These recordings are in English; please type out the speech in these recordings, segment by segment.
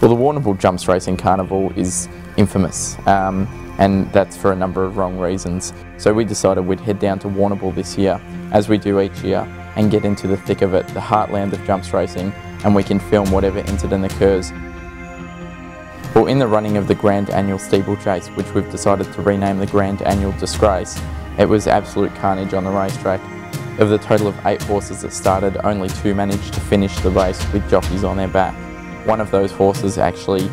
Well, the Warrnambool Jumps Racing Carnival is infamous, and that's for a number of wrong reasons. So we decided we'd head down to Warrnambool this year, as we do each year, and get into the thick of it, the heartland of jumps racing, and we can film whatever incident occurs. Well, in the running of the Grand Annual Steeplechase, which we've decided to rename the Grand Annual Disgrace, it was absolute carnage on the racetrack. Of the total of 8 horses that started, only 2 managed to finish the race with jockeys on their back. One of those horses actually,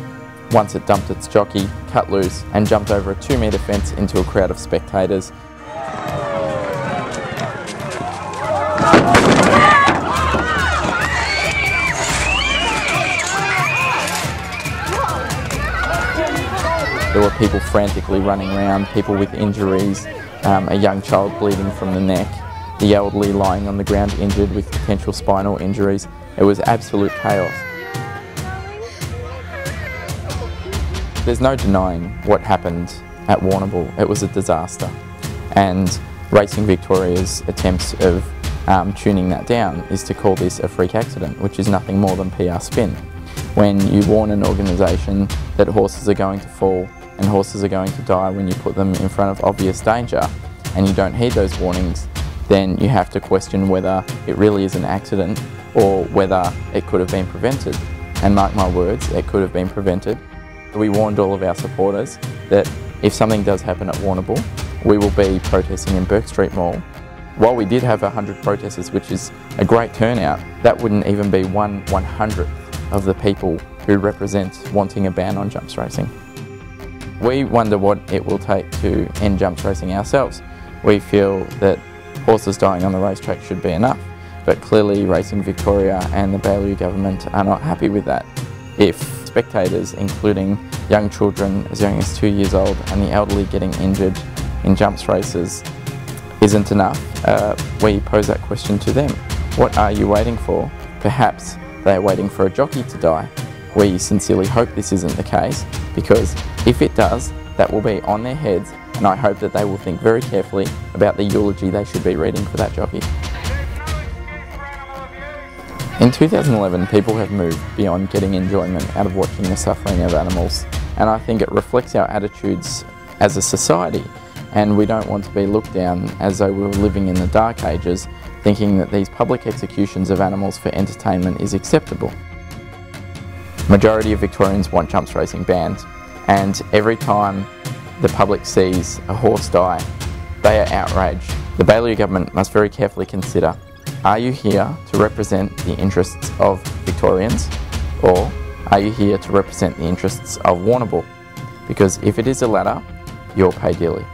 once it dumped its jockey, cut loose and jumped over a 2-metre fence into a crowd of spectators. There were people frantically running around, people with injuries, a young child bleeding from the neck, the elderly lying on the ground injured with potential spinal injuries. It was absolute chaos. There's no denying what happened at Warrnambool. It was a disaster, and Racing Victoria's attempts of tuning that down is to call this a freak accident, which is nothing more than PR spin. When you warn an organisation that horses are going to fall and horses are going to die when you put them in front of obvious danger, and you don't heed those warnings, then you have to question whether it really is an accident or whether it could have been prevented. And mark my words, it could have been prevented. We warned all of our supporters that if something does happen at Warrnambool, we will be protesting in Burke Street Mall. While we did have 100 protesters, which is a great turnout, that wouldn't even be 1/100th of the people who represent wanting a ban on jumps racing. We wonder what it will take to end jumps racing ourselves. We feel that horses dying on the racetrack should be enough, but clearly Racing Victoria and the Baillieu government are not happy with that. If spectators, including young children as young as 2 years old and the elderly getting injured in jumps races, isn't enough, we pose that question to them. What are you waiting for? Perhaps they are waiting for a jockey to die. We sincerely hope this isn't the case, because if it does, that will be on their heads, and I hope that they will think very carefully about the eulogy they should be reading for that jockey. In 2011, people have moved beyond getting enjoyment out of watching the suffering of animals, and I think it reflects our attitudes as a society, and we don't want to be looked down as though we were living in the dark ages, thinking that these public executions of animals for entertainment is acceptable. Majority of Victorians want jumps racing banned, and every time the public sees a horse die, they are outraged. The Baillieu government must very carefully consider, are you here to represent the interests of Victorians, or are you here to represent the interests of Warrnambool? Because if it is the latter, you'll pay dearly.